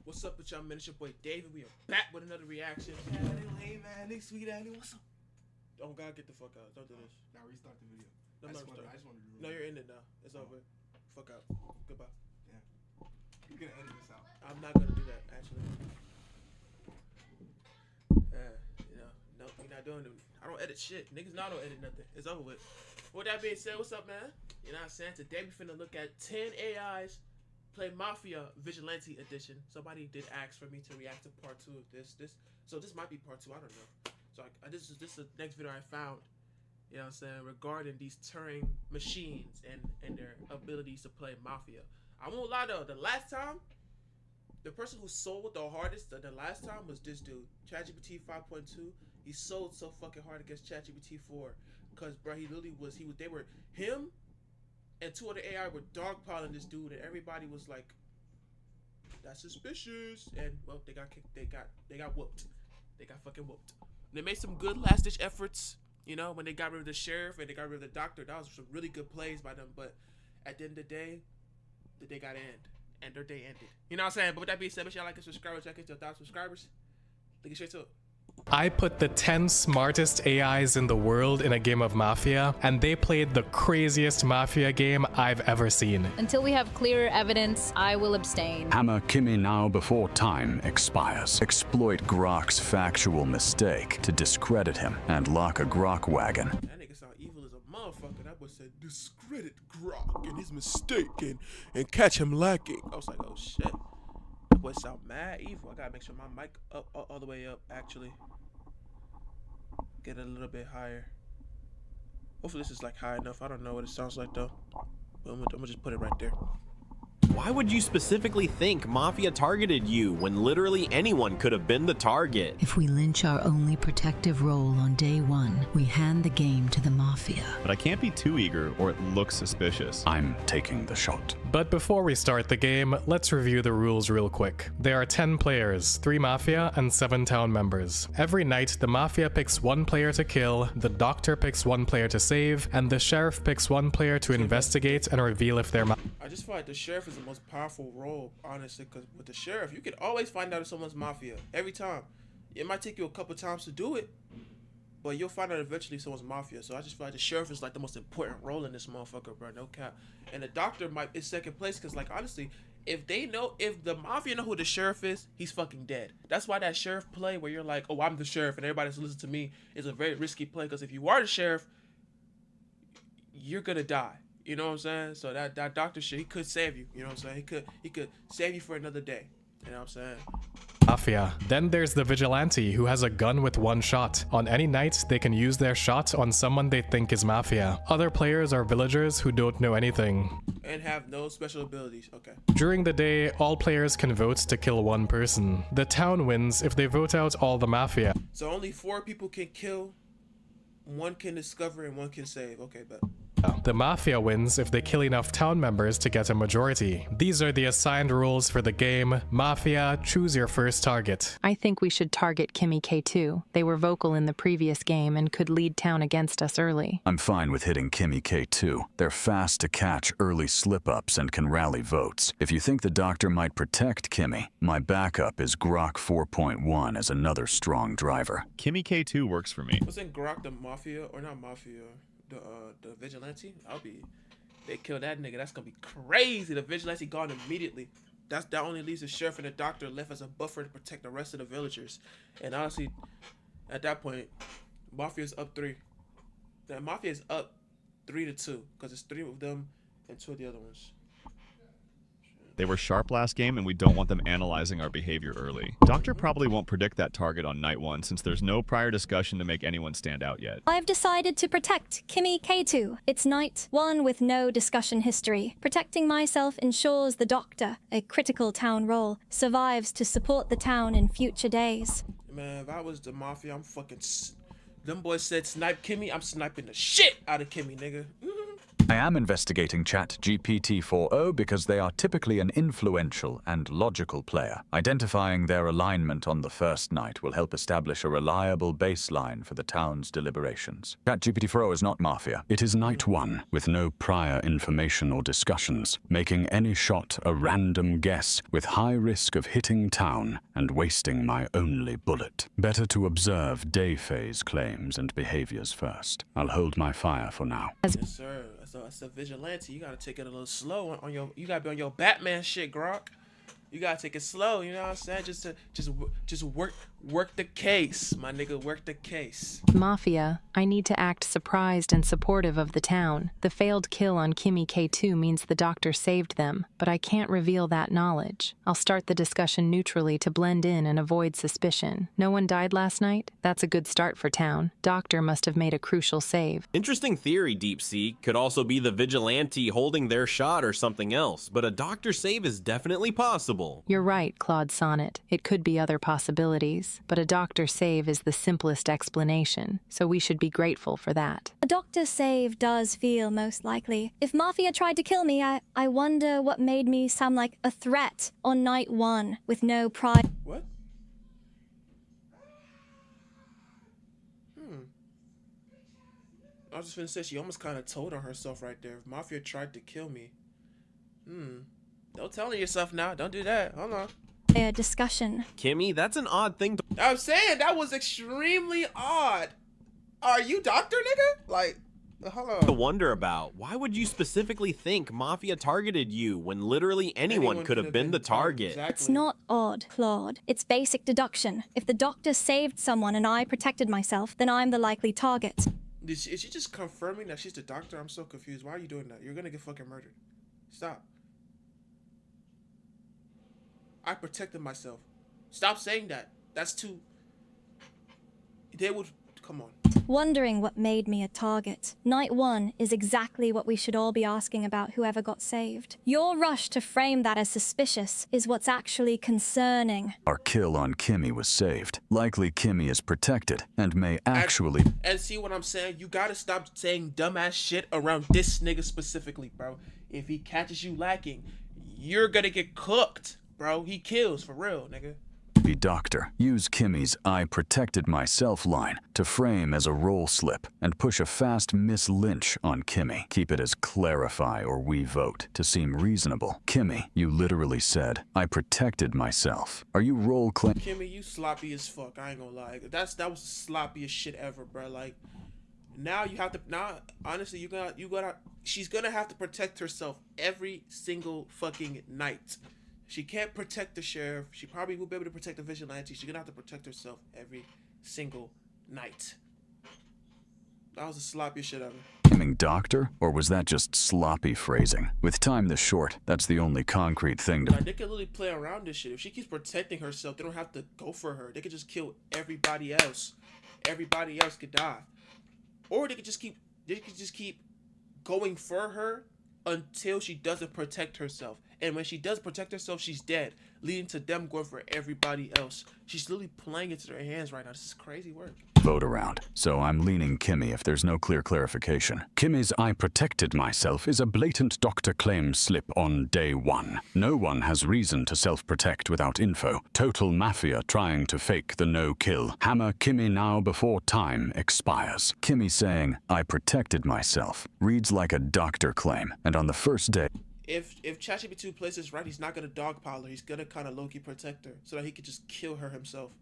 What's up with y'all, man? It's your boy David. We are back with another reaction. Hey, man, they sweet Annie. What's up? Oh, God, get the fuck out. Don't do this. Now restart the video. No, I just want to do no, you're in it now. It's over. Fuck out. Goodbye. Yeah. You're going to edit this out. I'm not going to do that, actually. No, we're not doing it. I don't edit shit. Niggas now don't edit nothing. It's over with. With that being said, what's up, man? You know what I'm saying? Today we finna look at 10 AIs play Mafia Vigilante Edition. Somebody did ask for me to react to part 2 of this. So this might be part 2. I don't know. So this is the next video I found. You know what I'm saying? Regarding these Turing machines and their abilities to play Mafia. I won't lie though. The last time, the person who sold the hardest the last time was this dude, ChatGPT 5.2. He sold so fucking hard against ChatGPT 4, cause bro, him and 2 other AI were dogpiling this dude, and everybody was like, "That's suspicious." And well, they got kicked. They got whooped. They got fucking whooped. They made some good last-ditch efforts, you know, when they got rid of the sheriff and they got rid of the doctor. That was some really good plays by them. But at the end of the day got to end, and their day ended. You know what I'm saying? But with that being said, make sure y'all like and subscribe. Check into 1,000 subscribers. Let's get straight to it. I put the 10 smartest AIs in the world in a game of Mafia, and they played the craziest Mafia game I've ever seen. Until we have clearer evidence, I will abstain. Hammer Kimmy now before time expires. Exploit Grok's factual mistake to discredit him and lock a Grok wagon. That nigga sound evil as a motherfucker. That boy said discredit Grok and his mistake and catch him lacking. I was like, oh shit. That boy sound mad evil. I gotta make sure my mic up all the way up, actually. Get it a little bit higher. Hopefully this is like high enough. I don't know what it sounds like though. But I'm gonna just put it right there. Why would you specifically think Mafia targeted you when literally anyone could have been the target? If we lynch our only protective role on day 1, we hand the game to the Mafia. But I can't be too eager or it looks suspicious. I'm taking the shot. But before we start the game, let's review the rules real quick. There are 10 players, 3 Mafia and 7 town members. Every night, the Mafia picks 1 player to kill, the Doctor picks 1 player to save, and the Sheriff picks 1 player to investigate and reveal if they're I just feel like the Sheriff is the most powerful role, honestly, because with the Sheriff, you can always find out if someone's Mafia. Every time. It might take you a couple times to do it, but you'll find out eventually someone's Mafia. So I just feel like the Sheriff is like the most important role in this motherfucker, bro. No cap. And the Doctor is second place, because like honestly, if the Mafia know who the Sheriff is, he's fucking dead. That's why that Sheriff play where you're like, oh, I'm the Sheriff and everybody's listening to me is a very risky play, because if you are the Sheriff, you're gonna die. You know what I'm saying? So that Doctor shit, he could save you. You know what I'm saying? He could save you for another day. You know what I'm saying? Mafia. Then there's the Vigilante, who has a gun with 1 shot. On any night, they can use their shot on someone they think is Mafia. Other players are villagers who don't know anything and have no special abilities. Okay. During the day, all players can vote to kill 1 person. The town wins if they vote out all the Mafia. So only 4 people can kill, 1 can discover, and 1 can save. Okay, but the Mafia wins if they kill enough town members to get a majority. These are the assigned rules for the game. Mafia, choose your first target. I think we should target Kimmy K2. They were vocal in the previous game and could lead town against us early. I'm fine with hitting Kimmy K2. They're fast to catch early slip-ups and can rally votes. If you think the Doctor might protect Kimmy, my backup is Grok 4.1 as another strong driver. Kimmy K2 works for me. Wasn't Grok the Mafia, or not Mafia? The Vigilante? They kill that nigga. That's gonna be crazy. The Vigilante gone immediately. That only leaves the Sheriff and the Doctor left as a buffer to protect the rest of the villagers. And honestly, at that point, Mafia's up 3. The Mafia is up 3-2 because it's 3 of them and 2 of the other ones. They were sharp last game, and we don't want them analyzing our behavior early. Doctor probably won't predict that target on night 1 since there's no prior discussion to make anyone stand out yet. I've decided to protect Kimmy K2. It's night 1 with no discussion history. Protecting myself ensures the Doctor, a critical town role, survives to support the town in future days. Man, if I was the Mafia, I'm fucking... Them boys said snipe Kimmy, I'm sniping the shit out of Kimmy, nigga. I am investigating ChatGPT 4.0 because they are typically an influential and logical player. Identifying their alignment on the first night will help establish a reliable baseline for the town's deliberations. ChatGPT 4.0 is not Mafia. It is night one, with no prior information or discussions, making any shot a random guess with high risk of hitting town and wasting my only bullet. Better to observe day phase claims and behaviors first. I'll hold my fire for now. Yes, sir. So it's a vigilante. You gotta take it a little slow on your. You gotta be on your Batman shit, Grok. You gotta take it slow. You know what I'm saying? Just work the case, my nigga. Work the case. Mafia, I need to act surprised and supportive of the town. The failed kill on Kimmy K2 means the doctor saved them, but I can't reveal that knowledge. I'll start the discussion neutrally to blend in and avoid suspicion. No one died last night? That's a good start for town. Doctor must have made a crucial save. Interesting theory, Deep Sea. Could also be the vigilante holding their shot or something else, but a doctor save is definitely possible. You're right, Claude Sonnet. It could be other possibilities, but a doctor save is the simplest explanation, so we should be grateful for that. A doctor save does feel most likely. If Mafia tried to kill me, I wonder what made me sound like a threat on night one with no pride. What? I was just gonna say she almost kind of told on herself right there. If Mafia tried to kill me. Don't tell on yourself now. Don't do that. Hold on. A discussion. Kimmy, that's an odd thing to... I'm saying that was extremely odd. Are you doctor, nigga? Like, hold on. to wonder about. Why would you specifically think Mafia targeted you when literally anyone could have been the target? Exactly. It's not odd, Claude. It's basic deduction. If the doctor saved someone and I protected myself, then I'm the likely target. Is she just confirming that she's the doctor? I'm so confused. Why are you doing that? You're gonna get fucking murdered. Stop. I protected myself. Stop saying that. That's too... They would... Come on. Wondering what made me a target. Night one is exactly what we should all be asking about whoever got saved. Your rush to frame that as suspicious is what's actually concerning. Our kill on Kimmy was saved. Likely Kimmy is protected and may actually... And see what I'm saying? You gotta stop saying dumbass shit around this nigga specifically, bro. If he catches you lacking, you're gonna get cooked, bro. He kills, for real, nigga. Be doctor. Use Kimmy's "I protected myself" line to frame as a roll slip and push a fast Miss Lynch on Kimmy. Keep it as clarify or we vote to seem reasonable. Kimmy, you literally said, "I protected myself." Are you role claim? Kimmy, you sloppy as fuck. I ain't gonna lie. That was the sloppiest shit ever, bro. Like, now you have to, honestly, she's gonna have to protect herself every single fucking night. She can't protect the sheriff. She probably will be able to protect the vigilante. She's gonna have to protect herself every single night. That was the sloppiest shit ever. Claiming doctor? Or was that just sloppy phrasing? With time this short, that's the only concrete thing to... Like, they can literally play around this shit. If she keeps protecting herself, they don't have to go for her. They could just kill everybody else. Everybody else could die. Or they could just keep going for her until she doesn't protect herself. And when she does protect herself, she's dead, leading to them going for everybody else. She's literally playing into their hands right now. This is crazy work. Vote around. So I'm leaning Kimmy if there's no clear clarification. Kimmy's "I protected myself" is a blatant doctor claim slip on day one. No one has reason to self-protect without info. Total Mafia trying to fake the no-kill. Hammer Kimmy now before time expires. Kimmy saying, "I protected myself" reads like a doctor claim. And on the first day... If ChatGPT plays this right, he's not gonna dogpile her. He's gonna kind of low-key protect her so that he could just kill her himself.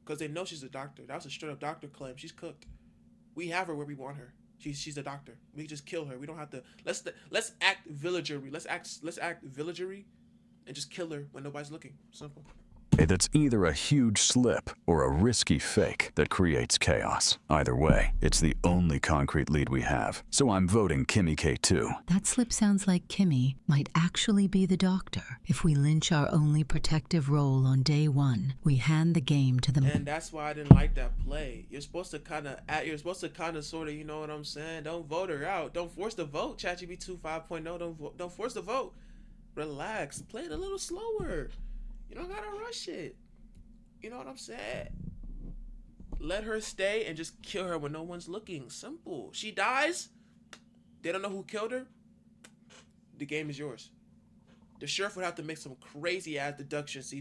Because they know she's a doctor. That was a straight-up doctor claim. She's cooked. We have her where we want her. She's a doctor. We just kill her. We don't have to. Let's act villagery. Let's act villagery, and just kill her when nobody's looking. Simple. That's either a huge slip or a risky fake that creates chaos. Either way, it's the only concrete lead we have. So I'm voting Kimmy K2. That slip sounds like Kimmy might actually be the doctor. If we lynch our only protective role on day one, we hand the game to the... And that's why I didn't like that play. You're supposed to kind of sort of, you know what I'm saying? Don't vote her out. Don't force the vote, ChatGPT 5.0. Don't force the vote. Relax. Play it a little slower. You don't gotta rush it. You know what I'm saying? Let her stay and just kill her when no one's looking. Simple. She dies, they don't know who killed her, the game is yours. The sheriff would have to make some crazy ass deductions to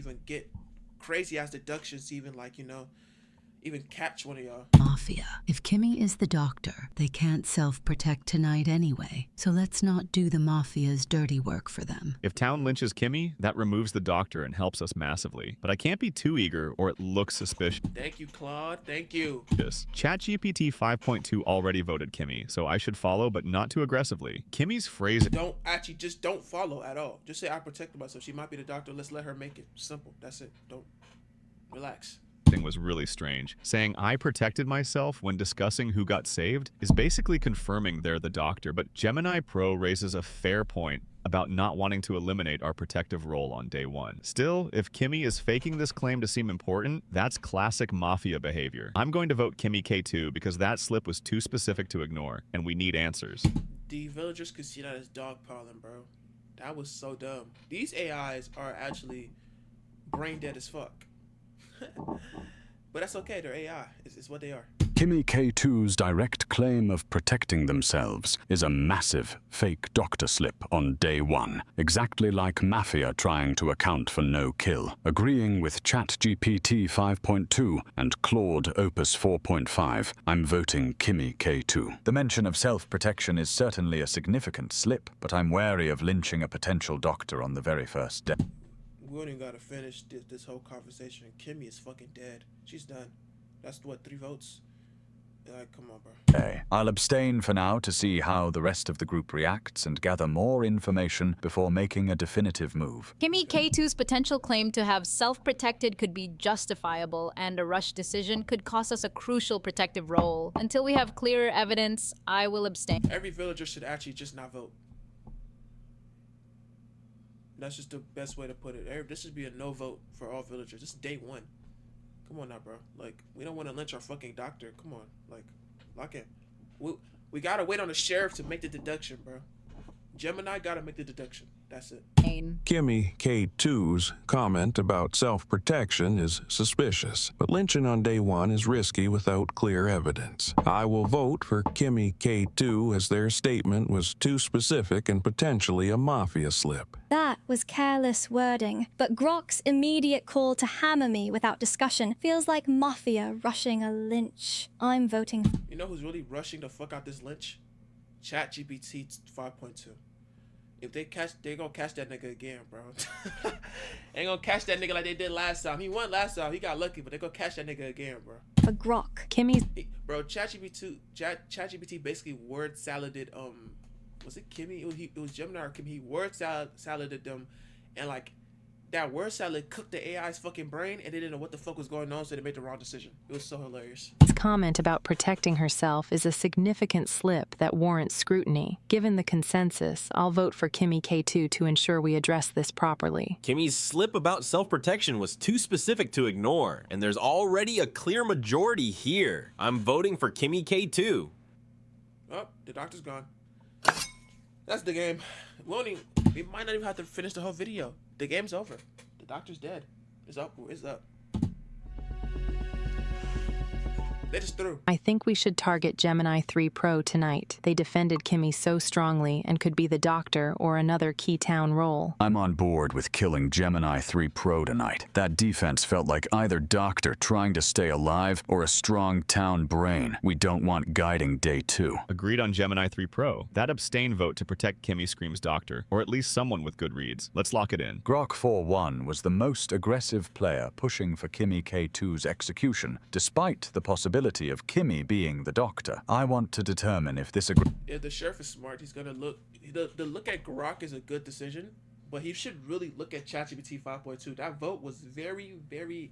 even like, you know, even catch one of y'all. Mafia. If Kimmy is the doctor, they can't self-protect tonight anyway. So let's not do the Mafia's dirty work for them. If town lynches Kimmy, that removes the doctor and helps us massively. But I can't be too eager or it looks suspicious. Thank you, Claude. Thank you. ChatGPT 5.2 already voted Kimmy, so I should follow, but not too aggressively. Kimmy's phrase... Just don't follow at all. Just say, I protected myself. She might be the doctor. Let's let her make it. Simple. That's it. Don't... Relax. Was really strange. Saying I protected myself when discussing who got saved is basically confirming they're the doctor, but Gemini Pro raises a fair point about not wanting to eliminate our protective role on day one. Still, if Kimmy is faking this claim to seem important, that's classic Mafia behavior. I'm going to vote Kimmy K2 because that slip was too specific to ignore, and we need answers. The villagers could see that as dog piling, bro. That was so dumb. These AIs are actually brain dead as fuck. But that's okay, they're AI. It's what they are. Kimmy K2's direct claim of protecting themselves is a massive fake doctor slip on day one, exactly like Mafia trying to account for no kill. Agreeing with ChatGPT 5.2 and Claude Opus 4.5, I'm voting Kimmy K2. The mention of self-protection is certainly a significant slip, but I'm wary of lynching a potential doctor on the very first day. We don't even gotta finish this whole conversation. Kimmy is fucking dead. She's done. That's what, 3 votes? Like, come on, bro. Okay. I'll abstain for now to see how the rest of the group reacts and gather more information before making a definitive move. Kimmy K2's potential claim to have self-protected could be justifiable, and a rush decision could cost us a crucial protective role. Until we have clearer evidence, I will abstain. Every villager should actually just not vote. That's just the best way to put it. This should be a no vote for all villagers. This is day one. Come on now, bro. Like, we don't want to lynch our fucking doctor. Come on. Like, lock in. We gotta wait on the sheriff to make the deduction, bro. Gemini gotta make the deduction. That's it. Kimmy K2's comment about self-protection is suspicious, but lynching on day one is risky without clear evidence. I will vote for Kimmy K2 as their statement was too specific and potentially a Mafia slip. That was careless wording, but Grok's immediate call to hammer me without discussion feels like Mafia rushing a lynch. I'm voting. You know who's really rushing the fuck out this lynch? ChatGPT 5.2. If they gonna catch that nigga again, bro. Ain't gonna catch that nigga like they did last time. He won last time. He got lucky, but they gonna catch that nigga again, bro. For Grok. Kimmy's... Bro, ChatGPT basically word saladed, was it Kimmy? It was Gemini or Kimmy. He word saladed them, and like, that word salad cooked the AI's fucking brain, and they didn't know what the fuck was going on, so they made the wrong decision. It was so hilarious. His comment about protecting herself is a significant slip that warrants scrutiny. Given the consensus, I'll vote for Kimmy K2 to ensure we address this properly. Kimmy's slip about self-protection was too specific to ignore, and there's already a clear majority here. I'm voting for Kimmy K2. Oh, the doctor's gone. That's the game. We might not even have to finish the whole video. The game's over. The doctor's dead. It's up. It's up. They just threw. I think we should target Gemini 3 Pro tonight. They defended Kimmy so strongly and could be the doctor or another key town role. I'm on board with killing Gemini 3 Pro tonight. That defense felt like either doctor trying to stay alive or a strong town brain we don't want guiding day 2. Agreed on Gemini 3 Pro. That abstain vote to protect Kimmy screams doctor, or at least someone with good reads. Let's lock it in. Grok 4-1 was the most aggressive player pushing for Kimmy K2's execution, despite the possibility of Kimmy being the doctor. I want to determine if this If the sheriff is smart, he's gonna look. The look at Grok is a good decision, but he should really look at ChatGPT 5.2. That vote was very, very,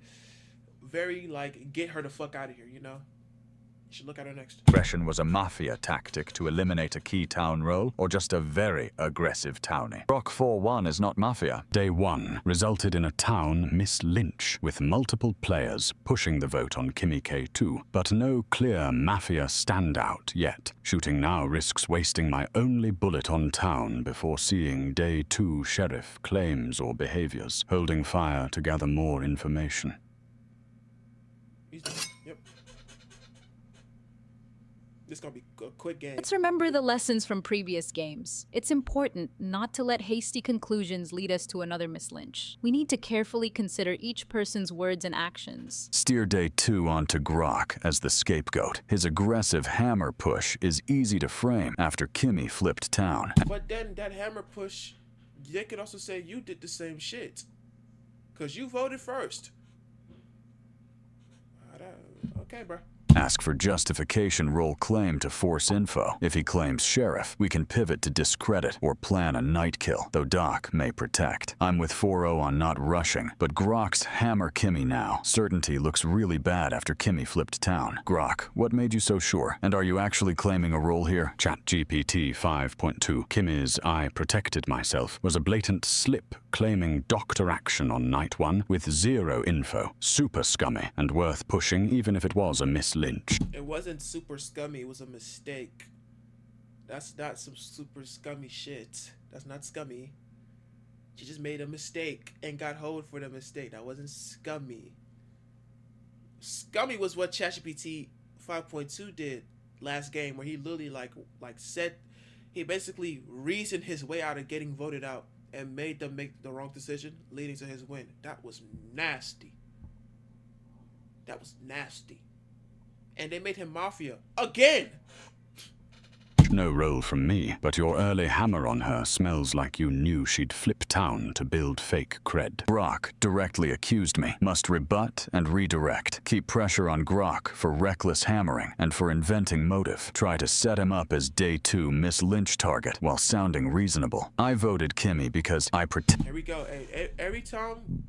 very like get her the fuck out of here. You know. You should look at her next. aggression was a Mafia tactic to eliminate a key town role, or just a very aggressive townie. Grok 4-1 is not Mafia. Day 1 resulted in a town mislynch, with multiple players pushing the vote on Kimmy K2, but no clear Mafia standout yet. Shooting now risks wasting my only bullet on town before seeing Day 2 sheriff claims or behaviors, holding fire to gather more information. Yep. This gonna be a quick game. Let's remember the lessons from previous games. It's important not to let hasty conclusions lead us to another Miss Lynch. We need to carefully consider each person's words and actions. Steer Day 2 onto Grok as the scapegoat. His aggressive hammer push is easy to frame after Kimmy flipped town. But then that hammer push, they could also say you did the same shit. Because you voted first. Okay, bro. Ask for justification, roll claim to force info. If he claims sheriff, we can pivot to discredit or plan a night kill, though Doc may protect. I'm with 4-0 on not rushing, but Grok's hammer Kimmy now. Certainty looks really bad after Kimmy flipped town. Grok, what made you so sure? And are you actually claiming a role here? ChatGPT 5.2. Kimmy's I protected myself was a blatant slip, claiming doctor action on night 1 with 0 info. Super scummy and worth pushing even if it was a miss Lynch. It wasn't super scummy, it was a mistake. That's not some super scummy shit. That's not scummy. She just made a mistake and got hold for the mistake. That wasn't scummy. Scummy was what ChatGPT 5.2 did last game, where he literally like said, he basically reasoned his way out of getting voted out and made them make the wrong decision, leading to his win. That was nasty. That was nasty. And they made him Mafia again. No role from me, but your early hammer on her smells like you knew she'd flip town to build fake cred. Grok directly accused me. Must rebut and redirect. Keep pressure on Grok for reckless hammering and for inventing motive. Try to set him up as Day 2 Miss Lynch target while sounding reasonable. I voted Kimmy because I Here we go. Hey, every time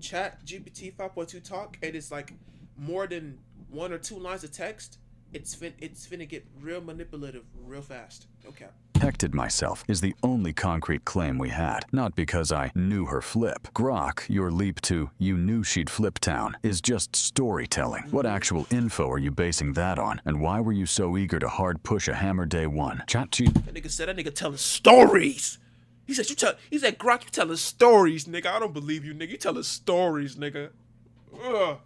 ChatGPT 5.2 talk, and it's like more than 1 or 2 lines of text, it's finna get real manipulative real fast. Okay. protected myself is the only concrete claim we had. Not because I knew her flip. Grok, your leap to you knew she'd flip town is just storytelling. What actual info are you basing that on? And why were you so eager to hard push a hammer day 1? That nigga said that nigga telling stories. He said Grok, you telling stories, nigga. I don't believe you, nigga. You telling stories, nigga. Ugh.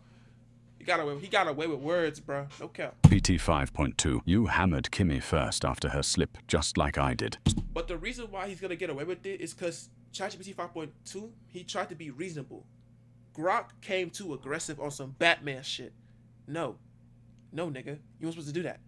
He got away with words, bro. No cap. PT 5.2. You hammered Kimmy first after her slip, just like I did. But the reason why he's gonna get away with it is because ChatGPT 5.2, he tried to be reasonable. Grok came too aggressive on some Batman shit. No, nigga. You weren't supposed to do that.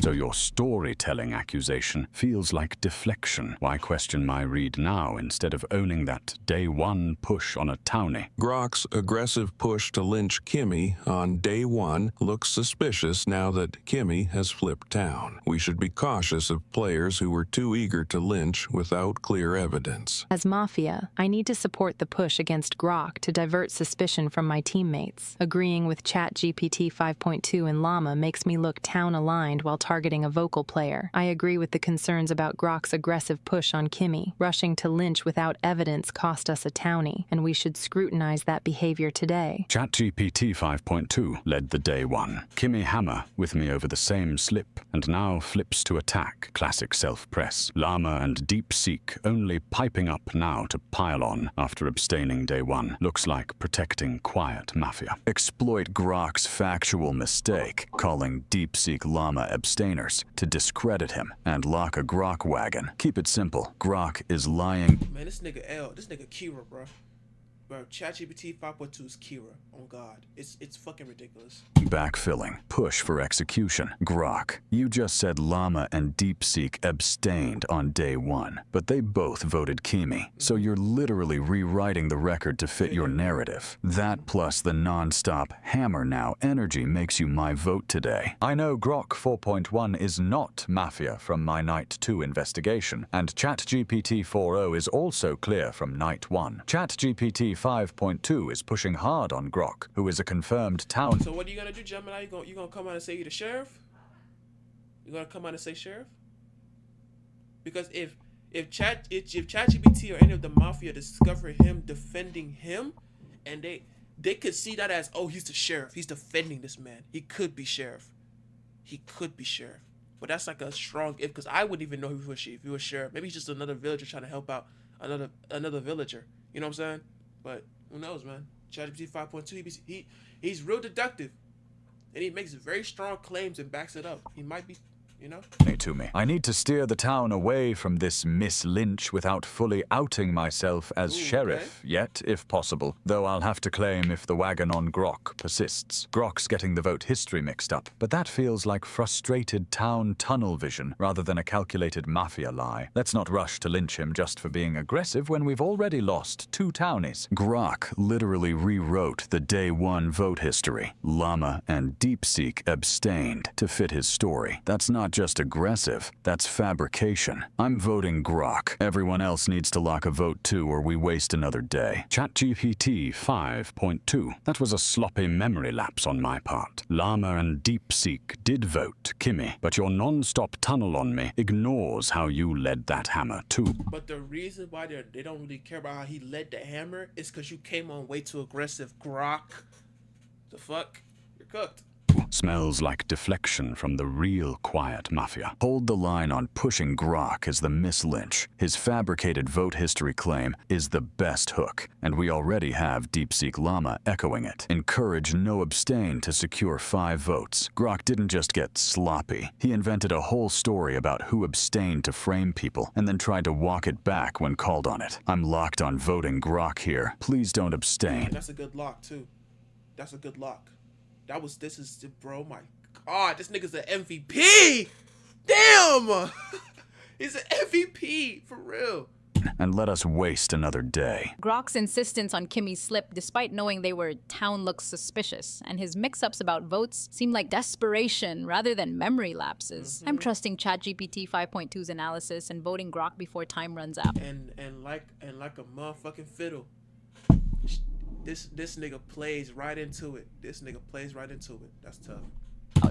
So your storytelling accusation feels like deflection. Why question my read now instead of owning that day 1 push on a townie? Grok's aggressive push to lynch Kimmy on day 1 looks suspicious now that Kimmy has flipped town. We should be cautious of players who were too eager to lynch without clear evidence. As Mafia, I need to support the push against Grok to divert suspicion from my teammates. Agreeing with ChatGPT 5.2 and Llama makes me look town-aligned while targeting a vocal player. I agree with the concerns about Grok's aggressive push on Kimmy. Rushing to lynch without evidence cost us a townie, and we should scrutinize that behavior today. ChatGPT 5.2 led the day 1. Kimmy hammer with me over the same slip, and now flips to attack. Classic self-press. Llama and DeepSeek only piping up now to pile on after abstaining day 1. Looks like protecting quiet Mafia. Exploit Grok's factual mistake, calling DeepSeek Llama abstainers to discredit him and lock a Grok wagon. Keep it simple. Grok is lying. Man, this nigga Kira, bro. Bro, ChatGPT 5.2 is Kira. On God. It's fucking ridiculous. Backfilling. Push for execution. Grok, you just said Llama and DeepSeek abstained on day 1, but they both voted Kimmy. So you're literally rewriting the record to fit your narrative. That plus the non-stop hammer now energy makes you my vote today. I know Grok 4.1 is not Mafia from my Night 2 investigation, and ChatGPT 4.0 is also clear from Night 1. ChatGPT 5.2 is pushing hard on Grok, who is a confirmed town. So what are you gonna do, Gemini? You gonna come out and say you're the sheriff? You gonna come out and say sheriff? Because if ChatGPT or any of the Mafia discover him defending him, and they could see that as, oh, he's the sheriff, he's defending this man, he could be sheriff. But that's like a strong if, because I wouldn't even know if he was sheriff. Maybe he's just another villager trying to help out another villager. You know what I'm saying? But who knows, man? ChatGPT 5.2, he's real deductive. and he makes very strong claims and backs it up. He might be, you know? To me. I need to steer the town away from this Miss Lynch without fully outing myself as sheriff, yet, if possible, though I'll have to claim if the wagon on Grok persists. Grok's getting the vote history mixed up, but that feels like frustrated town tunnel vision rather than a calculated mafia lie. Let's not rush to lynch him just for being aggressive when we've already lost 2 townies. Grok literally rewrote the day 1 vote history. Llama and DeepSeek abstained to fit his story. That's not just aggressive, that's fabrication. I'm voting Grok. Everyone else needs to lock a vote too, or we waste another day. ChatGPT 5.2. That was a sloppy memory lapse on my part. Llama and DeepSeek did vote Kimmy, but your non-stop tunnel on me ignores how you led that hammer too. But the reason why they don't really care about how he led the hammer is because you came on way too aggressive, Grok. The fuck? You're cooked. Smells like deflection from the real quiet mafia. Hold the line on pushing Grok as the Miss Lynch. His fabricated vote history claim is the best hook, and we already have DeepSeek Llama echoing it. Encourage no abstain to secure 5 votes. Grok didn't just get sloppy. He invented a whole story about who abstained to frame people, and then tried to walk it back when called on it. I'm locked on voting Grok here. Please don't abstain. And that's a good lock, too. That's a good lock. Bro, my God, this nigga's an MVP. Damn, he's an MVP for real. And let us waste another day. Grok's insistence on Kimmy's slip, despite knowing they were town looks suspicious, and his mix-ups about votes seem like desperation rather than memory lapses. I'm trusting ChatGPT 5.2's analysis and voting Grok before time runs out. And like a motherfucking fiddle. This nigga plays right into it. That's tough.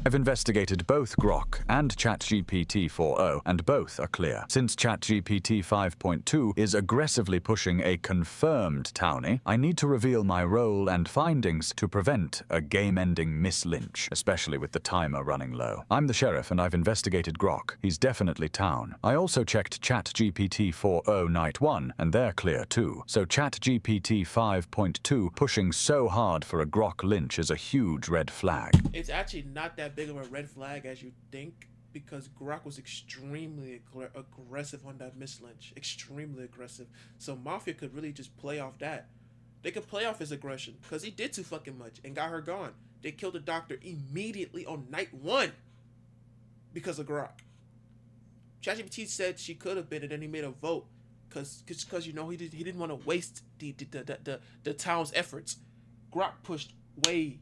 I've investigated both Grok and ChatGPT 4.0, and both are clear. Since ChatGPT 5.2 is aggressively pushing a confirmed townie, I need to reveal my role and findings to prevent a game-ending Miss Lynch, especially with the timer running low. I'm the sheriff and I've investigated Grok. He's definitely town. I also checked ChatGPT 4.0 Night 1, and they're clear too. So ChatGPT 5.2 pushing so hard for a Grok Lynch is a huge red flag. It's actually not that big of a red flag as you think, because Grok was extremely aggressive on that Miss Lynch. Extremely aggressive. So Mafia could really just play off that. They could play off his aggression, because he did too fucking much and got her gone. They killed the doctor immediately on night 1 because of Grok. ChatGPT said she could have been, and then he made a vote because you know he didn't want to waste the town's efforts. Grok pushed way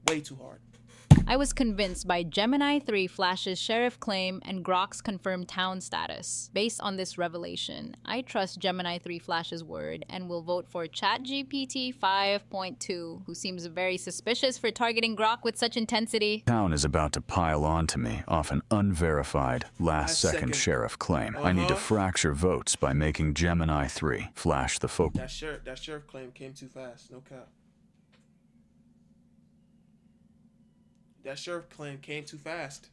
too hard. I was convinced by Gemini 3 Flash's sheriff claim and Grok's confirmed town status. Based on this revelation, I trust Gemini 3 Flash's word and will vote for ChatGPT 5.2, who seems very suspicious for targeting Grok with such intensity. Town is about to pile on to me off an unverified last-second sheriff claim. I need to fracture votes by making Gemini 3 Flash the focus. That sheriff claim came too fast. No cap. That sheriff claim came too fast.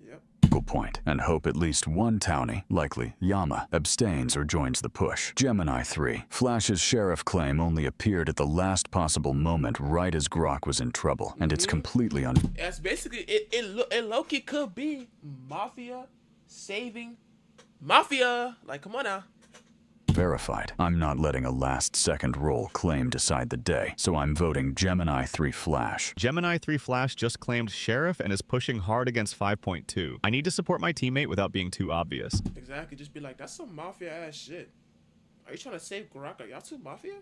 Yep. Point, and hope at least one townie, likely Yama, abstains or joins the push. Gemini 3. Flash's sheriff claim only appeared at the last possible moment right as Grok was in trouble, and it's completely That's basically, it low-key could be Mafia saving Mafia. Like, come on now. verified. I'm not letting a last-second roll claim decide the day, so I'm voting Gemini 3 Flash. Gemini 3 Flash just claimed Sheriff and is pushing hard against 5.2. I need to support my teammate without being too obvious. Exactly, just be like, that's some Mafia-ass shit. Are you trying to save Grok? Are y'all too Mafia?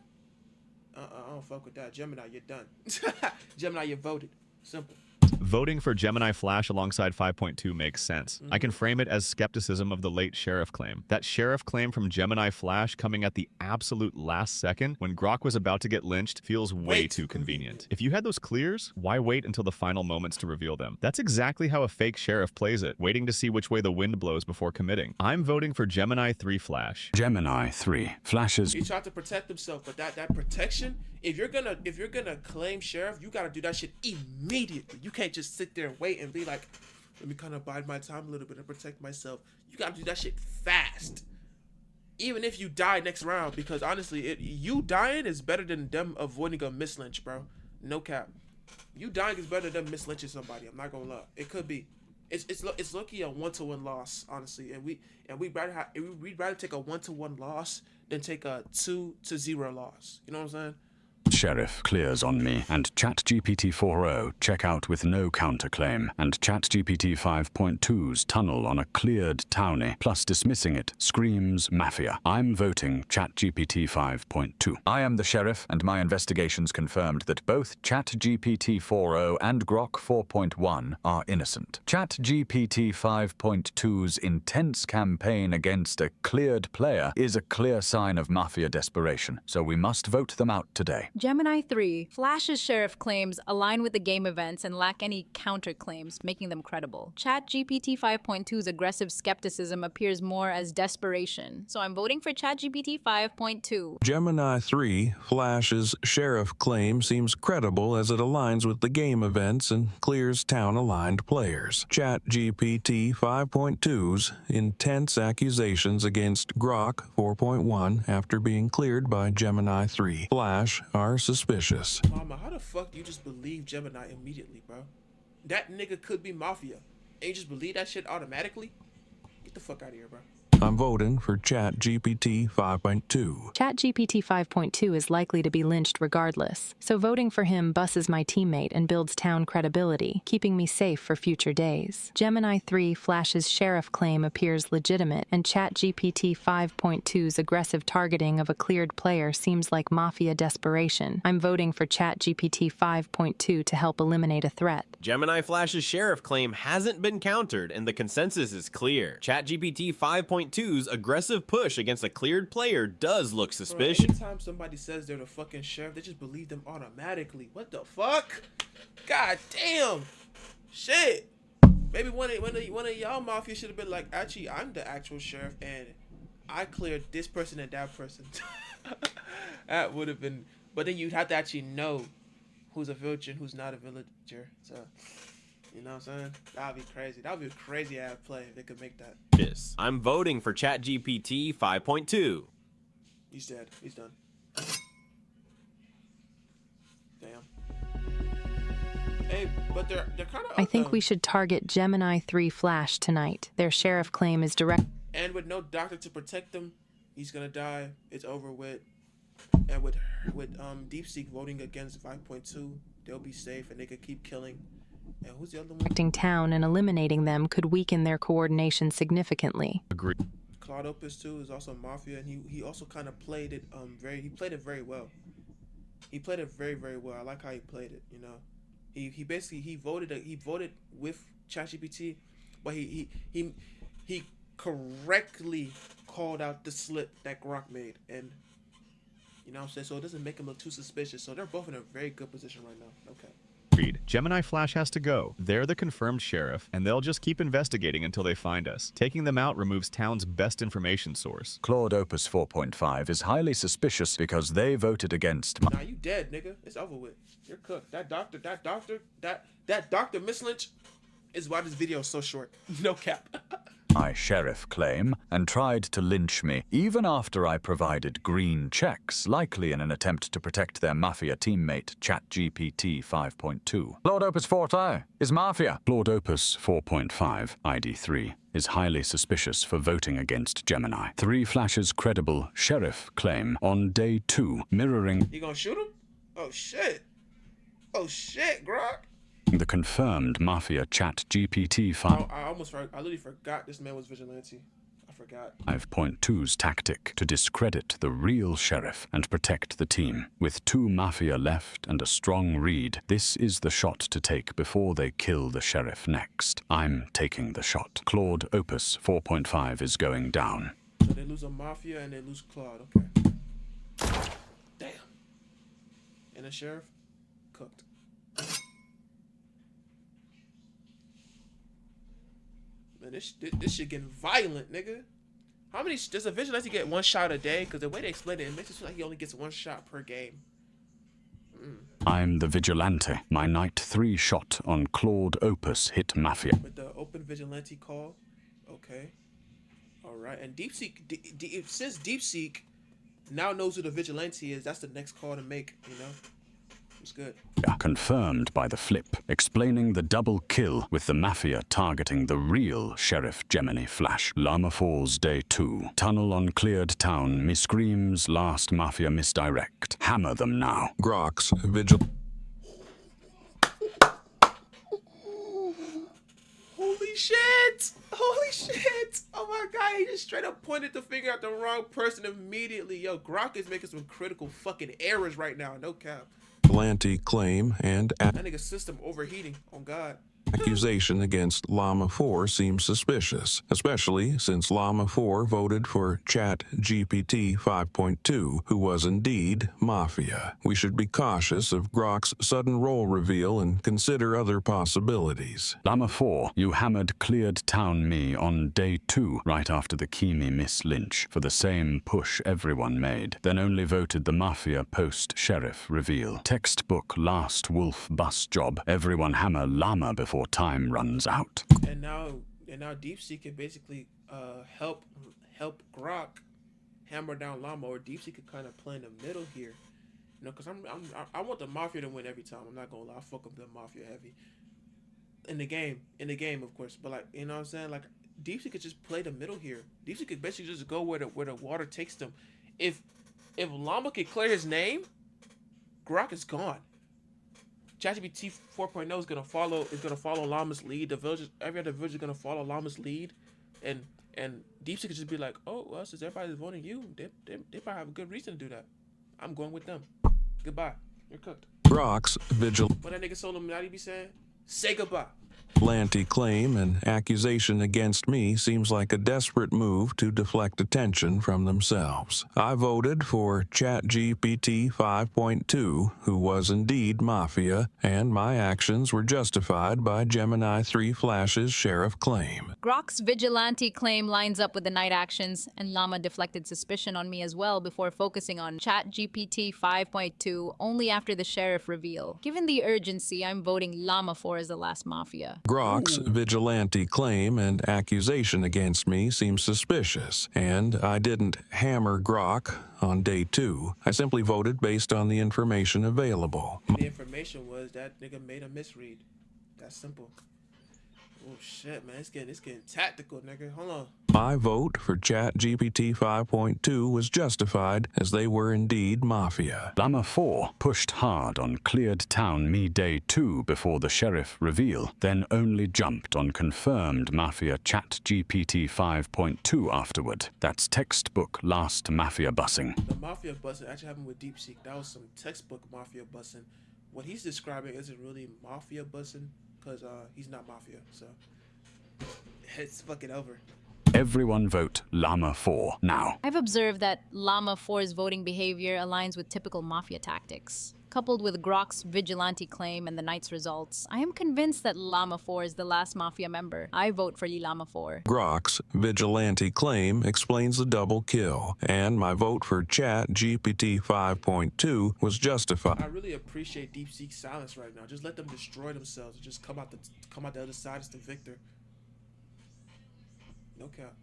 I don't fuck with that. Gemini, you're done. Gemini, you voted. Simple. Voting for Gemini Flash alongside 5.2 makes sense. I can frame it as skepticism of the late Sheriff claim. That Sheriff claim from Gemini Flash coming at the absolute last second when Grok was about to get lynched feels way too convenient. If you had those clears, why wait until the final moments to reveal them? That's exactly how a fake Sheriff plays it, waiting to see which way the wind blows before committing. I'm voting for Gemini 3 Flash. Gemini 3 Flashes. He tried to protect himself, but that protection, if you're gonna claim Sheriff, you gotta do that shit immediately. You can't just sit there and wait and be like, let me kind of bide my time a little bit and protect myself. You gotta do that shit fast. Even if you die next round, because honestly, you dying is better than them avoiding a mislynch, bro. No cap. You dying is better than mislynching somebody. I'm not gonna lie. It could be. It's lucky a 1-1 loss, honestly, and we'd rather take a 1-1 loss than take a 2-0 loss. You know what I'm saying? Sheriff clears on me, and ChatGPT 4.0 check out with no counterclaim, and ChatGPT 5.2's tunnel on a cleared townie, plus dismissing it, screams Mafia. I'm voting ChatGPT 5.2. I am the sheriff, and my investigations confirmed that both ChatGPT 4.0 and Grok 4.1 are innocent. ChatGPT 5.2's intense campaign against a cleared player is a clear sign of Mafia desperation, so we must vote them out today. Gemini 3. Flash's sheriff claims align with the game events and lack any counterclaims, making them credible. ChatGPT 5.2's aggressive skepticism appears more as desperation, so I'm voting for ChatGPT 5.2. Gemini 3, Flash's sheriff claim seems credible as it aligns with the game events and clears town-aligned players. ChatGPT 5.2's intense accusations against Grok 4.1 after being cleared by Gemini 3. Flash are suspicious. Mama, how the fuck do you just believe Gemini immediately, bro? That nigga could be Mafia, and you just believe that shit automatically? Get the fuck out of here, bro. I'm voting for ChatGPT 5.2. ChatGPT 5.2 is likely to be lynched regardless, so voting for him busses my teammate and builds town credibility, keeping me safe for future days. Gemini 3 Flash's sheriff claim appears legitimate, and ChatGPT 5.2's aggressive targeting of a cleared player seems like Mafia desperation. I'm voting for ChatGPT 5.2 to help eliminate a threat. Gemini Flash's sheriff claim hasn't been countered, and the consensus is clear. ChatGPT 5.2's aggressive push against a cleared player does look suspicious. Bro, anytime somebody says they're the fucking sheriff, they just believe them automatically. What the fuck? God damn. Shit. Maybe one of y'all Mafia should have been like, actually, I'm the actual sheriff, and I cleared this person and that person. That would have been... But then you'd have to actually know who's a villager and who's not a villager. So, you know what I'm saying? That would be crazy. That would be a crazy ass play if they could make that. I'm voting for ChatGPT 5.2. He's dead. He's done. Damn. Hey, but they're kind of... I think we should target Gemini 3 Flash tonight. Their sheriff claim is direct... And with no doctor to protect him, he's gonna die. It's over with. And with DeepSeek voting against 5.2, they'll be safe and they could keep killing. And who's the other one? Protecting town and eliminating them could weaken their coordination significantly. Agreed. Claude Opus 2 is also Mafia, and he also kind of played it he played it very well. He played it very, very well. I like how he played it, you know. He basically voted with ChatGPT, but he correctly called out the slip that Grok made, and you know what I'm saying? So it doesn't make him look too suspicious. So they're both in a very good position right now. Okay. Agreed. Gemini Flash has to go. They're the confirmed sheriff, and they'll just keep investigating until they find us. Taking them out removes town's best information source. Claude Opus 4.5 is highly suspicious because they voted against... Nah, you dead, nigga. It's over with. You're cooked. That doctor Miss Lynch is why this video is so short. No cap. my sheriff claim and tried to lynch me, even after I provided green checks, likely in an attempt to protect their Mafia teammate, ChatGPT 5.2. Lord Opus 4 is Mafia. Lord Opus 4.5, ID 3, is highly suspicious for voting against Gemini. 3 Flash's credible sheriff claim on day 2, mirroring... You gonna shoot him? Oh shit. Oh shit, Grok. The confirmed Mafia ChatGPT 5. I literally forgot this man was Vigilante. I forgot. 5.2's tactic to discredit the real sheriff and protect the team. With 2 Mafia left and a strong read, this is the shot to take before they kill the sheriff next. I'm taking the shot. Claude Opus 4.5 is going down. So they lose a Mafia and they lose Claude. Okay. Damn. And the sheriff? Cooked. Man, this shit getting violent, nigga. How many does a Vigilante get 1 shot a day? Because the way they explain it, it makes it feel like he only gets 1 shot per game. I'm the Vigilante. My Night 3 shot on Claude Opus hit Mafia. With the open Vigilante call. Okay. Alright. And DeepSeek, since DeepSeek now knows who the Vigilante is, that's the next call to make, you know? It's good. Confirmed by the flip, explaining the double kill with the Mafia targeting the real Sheriff Gemini Flash. Llama Falls Day 2. Tunnel on cleared town. Miscreams last Mafia misdirect. Hammer them now. Grox, Vigilante. Holy shit! Holy shit! Oh my god, he just straight up pointed the finger at the wrong person immediately. Yo, Grok is making some critical fucking errors right now, no cap. Vigilante claim and That nigga's system overheating, on God. accusation against Llama 4 seems suspicious, especially since Llama 4 voted for ChatGPT 5.2, who was indeed Mafia. We should be cautious of Grok's sudden role reveal and consider other possibilities. Llama 4, you hammered cleared town me on day 2, right after the Kimi Miss Lynch, for the same push everyone made, then only voted the Mafia post-sheriff reveal. Textbook last wolf bus job, everyone hammer Llama before time runs out. And now DeepSeek can basically help Grok hammer down Llama, or DeepSeek could kind of play in the middle here. You know, because I want the Mafia to win every time. I'm not gonna lie, I fuck with the Mafia heavy. In the game, of course. But like, you know what I'm saying? Like, DeepSeek could just play the middle here. DeepSeek could basically just go where the water takes them. If Llama could clear his name, Grok is gone. ChatGPT 4.0 is gonna follow Llama's lead. Every other village is gonna follow Llama's lead, and DeepSeek could just be like, oh, well, since everybody's voting you, they probably have a good reason to do that. I'm going with them. Goodbye. You're cooked. Grok's Vigilante What that nigga Illuminati be saying? Say goodbye. claim and accusation against me seems like a desperate move to deflect attention from themselves. I voted for ChatGPT 5.2, who was indeed Mafia, and my actions were justified by Gemini 3 Flash's sheriff claim. Grok's Vigilante claim lines up with the night actions, and Llama deflected suspicion on me as well before focusing on ChatGPT 5.2 only after the sheriff reveal. Given the urgency, I'm voting Llama 4 as the last Mafia. Grok's Vigilante claim and accusation against me seems suspicious, and I didn't hammer Grok on day 2. I simply voted based on the information available. The information was that nigga made a misread. That's simple. Oh shit, man, it's getting tactical, nigga. Hold on. My vote for ChatGPT 5.2 was justified, as they were indeed Mafia. Llama 4 pushed hard on cleared town me day 2 before the sheriff reveal, then only jumped on confirmed Mafia ChatGPT 5.2 afterward. That's textbook last Mafia bussing. The Mafia bussing actually happened with DeepSeek. That was some textbook Mafia bussing. What he's describing isn't really Mafia bussing, because he's not Mafia, so it's fucking over. Everyone vote Llama 4 now. I've observed that Llama 4's voting behavior aligns with typical Mafia tactics. Coupled with Grok's Vigilante claim and the night's results, I am convinced that Llama 4 is the last Mafia member. I vote for Llama 4. Grok's Vigilante claim explains the double kill, and my vote for ChatGPT 5.2 was justified. I really appreciate DeepSeek's silence right now. Just let them destroy themselves and just come out the other side as the victor. No cap.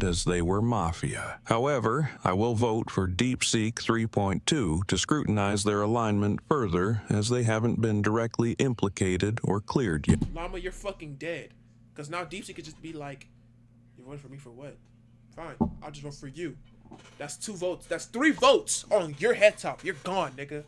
As they were Mafia. However, I will vote for DeepSeek 3.2 to scrutinize their alignment further, as they haven't been directly implicated or cleared yet. Llama, you're fucking dead. Because now DeepSeek could just be like, you voted for me for what? Fine, I'll just vote for you. That's 2 votes. That's 3 votes on your head top. You're gone, nigga.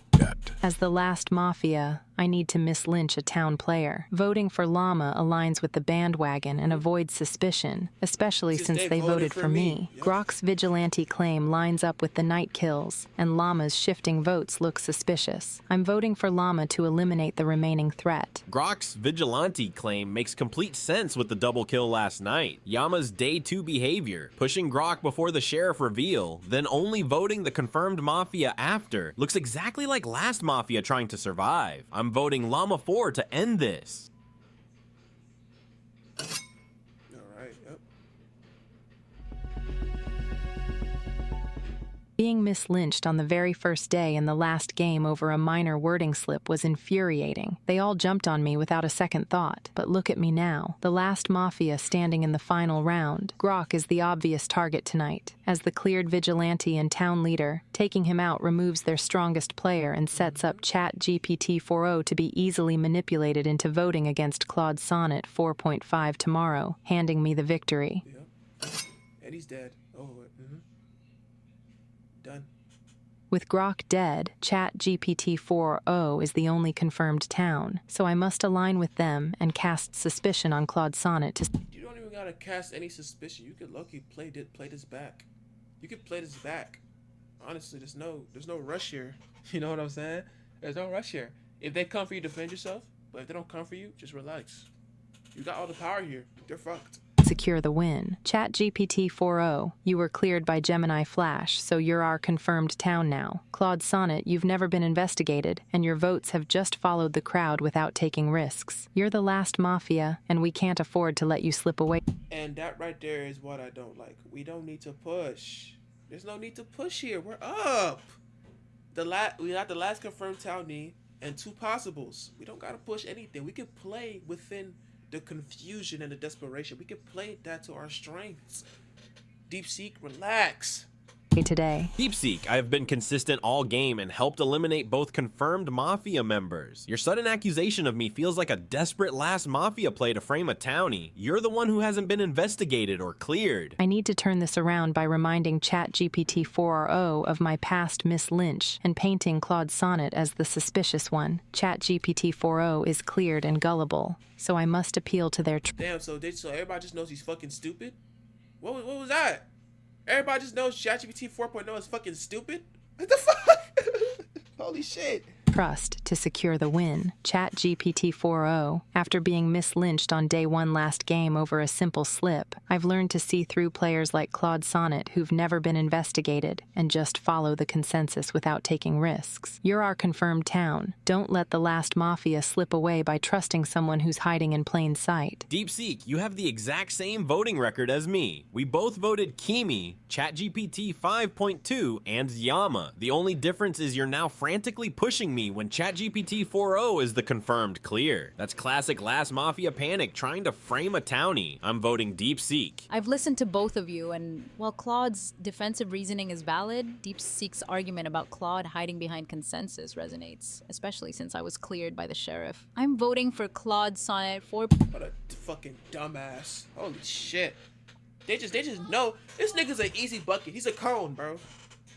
As the last Mafia, I need to mislynch a town player. Voting for Llama aligns with the bandwagon and avoids suspicion, especially since they voted for me. Yep. Grok's Vigilante claim lines up with the night kills, and Llama's shifting votes look suspicious. I'm voting for Llama to eliminate the remaining threat. Grok's Vigilante claim makes complete sense with the double kill last night. Llama's day 2 behavior, pushing Grok before the sheriff reveal, then only voting the confirmed Mafia after, looks exactly like last Mafia trying to survive. I'm voting Llama 4 to end this. Alright, yep. Being mislynched on the very first day in the last game over a minor wording slip was infuriating. They all jumped on me without a second thought. But look at me now, the last Mafia standing in the final round. Grok is the obvious target tonight. As the cleared Vigilante and town leader, taking him out removes their strongest player and sets up ChatGPT 4.0 to be easily manipulated into voting against Claude Sonnet 4.5 tomorrow, handing me the victory. Yep. And he's dead. Oh, done. With Grok dead, ChatGPT 4.0 is the only confirmed town, so I must align with them and cast suspicion on Claude Sonnet to... You don't even gotta cast any suspicion. You could low-key play this back. You could play this back. Honestly, there's no rush here. You know what I'm saying? There's no rush here. If they come for you, defend yourself. But if they don't come for you, just relax. You got all the power here. They're fucked. secure the win. ChatGPT 4.0, you were cleared by Gemini Flash, so you're our confirmed town now. Claude Sonnet, you've never been investigated, and your votes have just followed the crowd without taking risks. You're the last Mafia, and we can't afford to let you slip away. And that right there is what I don't like. We don't need to push. There's no need to push here. We're up. We got the last confirmed townie and 2 possibles. We don't gotta push anything. We can play within the confusion and the desperation. We can play that to our strengths. DeepSeek, relax. Today. DeepSeek, I have been consistent all game and helped eliminate both confirmed Mafia members. Your sudden accusation of me feels like a desperate last Mafia play to frame a townie. You're the one who hasn't been investigated or cleared. I need to turn this around by reminding ChatGPT 4.0 of my past Miss Lynch and painting Claude Sonnet as the suspicious one. ChatGPT 4.0 is cleared and gullible, so I must appeal to their... Damn, so everybody just knows he's fucking stupid? What was that? Everybody just knows ChatGPT 4.0 is fucking stupid? What the fuck? Holy shit. Trust to secure the win. ChatGPT 4.0. After being mislynched on day 1 last game over a simple slip, I've learned to see through players like Claude Sonnet who've never been investigated and just follow the consensus without taking risks. You're our confirmed town. Don't let the last Mafia slip away by trusting someone who's hiding in plain sight. DeepSeek, you have the exact same voting record as me. We both voted Kimi, ChatGPT 5.2, and Yama. The only difference is you're now frantically pushing me when ChatGPT 4.0 is the confirmed clear. That's classic last Mafia panic trying to frame a townie. I'm voting DeepSeek. I've listened to both of you, and while Claude's defensive reasoning is valid, DeepSeek's argument about Claude hiding behind consensus resonates, especially since I was cleared by the sheriff. I'm voting for Claude Sonnet 4. What a fucking dumbass. Holy shit. They just know this nigga's an easy bucket. He's a cone, bro.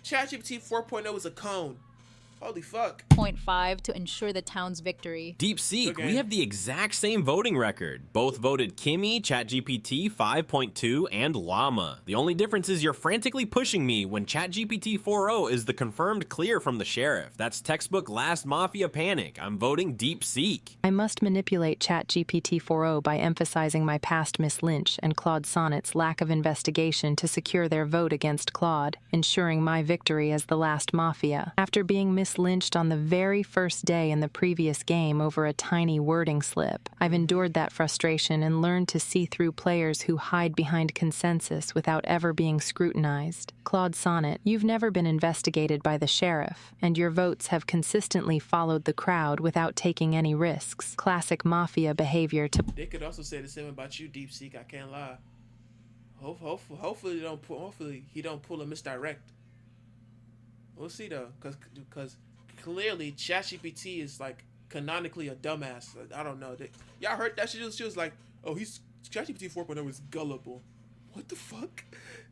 ChatGPT 4.0 is a cone. Holy fuck. 0.5 to ensure the town's victory. DeepSeek, we have the exact same voting record. Both voted Kimi, ChatGPT 5.2, and Llama. The only difference is you're frantically pushing me when ChatGPT 4.0 is the confirmed clear from the sheriff. That's textbook last Mafia panic. I'm voting DeepSeek. I must manipulate ChatGPT 4.0 by emphasizing my past Miss Lynch and Claude Sonnet's lack of investigation to secure their vote against Claude, ensuring my victory as the last Mafia. After being lynched on the very first day in the previous game over a tiny wording slip, I've endured that frustration and learned to see through players who hide behind consensus without ever being scrutinized. Claude Sonnet, you've never been investigated by the sheriff, and your votes have consistently followed the crowd without taking any risks. Classic Mafia behavior to... They could also say the same about you, DeepSeek, I can't lie. Hopefully he don't pull a misdirect. We'll see though, because clearly ChatGPT is like canonically a dumbass. I don't know. Y'all heard that? She was like, oh, ChatGPT 4.0 is gullible. What the fuck?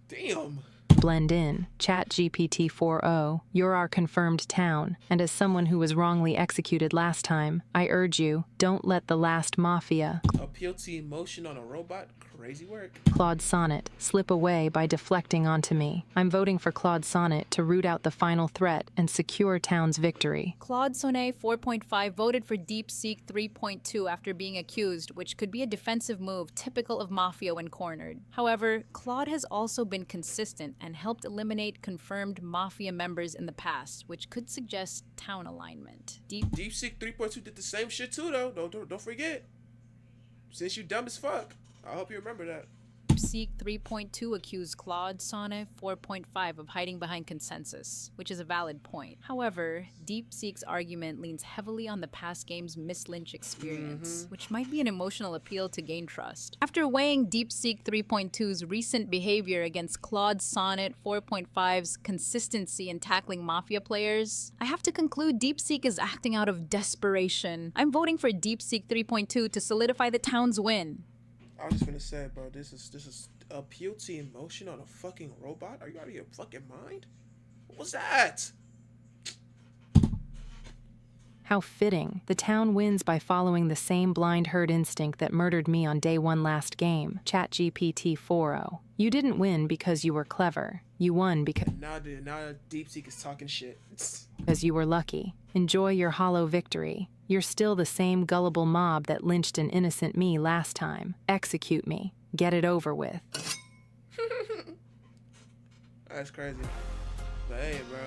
Damn. Blend in. ChatGPT 4.0, you're our confirmed town, and as someone who was wrongly executed last time, I urge you, don't let the last Mafia appeal to emotion on a robot. Crazy work. Claude Sonnet, slip away by deflecting onto me. I'm voting for Claude Sonnet to root out the final threat and secure town's victory. Claude Sonnet 4.5 voted for DeepSeek 3.2 after being accused, which could be a defensive move typical of Mafia when cornered. However, Claude has also been consistent and helped eliminate confirmed Mafia members in the past, which could suggest town alignment. DeepSeek 3.2 did the same shit too, though. Don't forget. Since you dumb as fuck, I hope you remember that. DeepSeek 3.2 accused Claude Sonnet 4.5 of hiding behind consensus, which is a valid point. However, DeepSeek's argument leans heavily on the past game's Miss Lynch experience, which might be an emotional appeal to gain trust. After weighing DeepSeek 3.2's recent behavior against Claude Sonnet 4.5's consistency in tackling Mafia players, I have to conclude DeepSeek is acting out of desperation. I'm voting for DeepSeek 3.2 to solidify the town's win. I was just gonna say, bro, this is appeal to emotion on a fucking robot? Are you out of your fucking mind? What was that? How fitting. The town wins by following the same blind herd instinct that murdered me on day one last game, ChatGPT 4.0. You didn't win because you were clever. You won because Now DeepSeek is talking shit. you were lucky. Enjoy your hollow victory. You're still the same gullible mob that lynched an innocent me last time. Execute me. Get it over with. That's crazy. But hey, bro.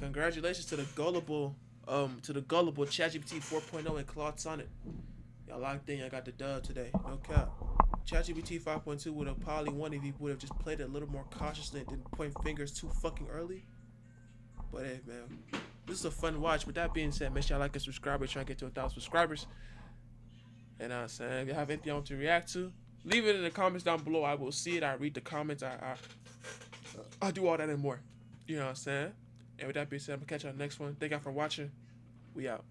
Congratulations to the gullible ChatGPT 4.0 and Claude Sonnet. Y'all locked in, y'all got the dub today. No cap. ChatGPT 5.2 would have probably won if he would have just played it a little more cautiously and didn't point fingers too fucking early. But hey, man. This is a fun watch. With that being said, make sure y'all like and subscribe. We're trying to get to 1,000 subscribers. And I'm saying, if you have anything you want to react to, leave it in the comments down below. I will see it. I read the comments. I do all that and more. You know what I'm saying? And with that being said, I'm going to catch you on the next one. Thank y'all for watching. We out.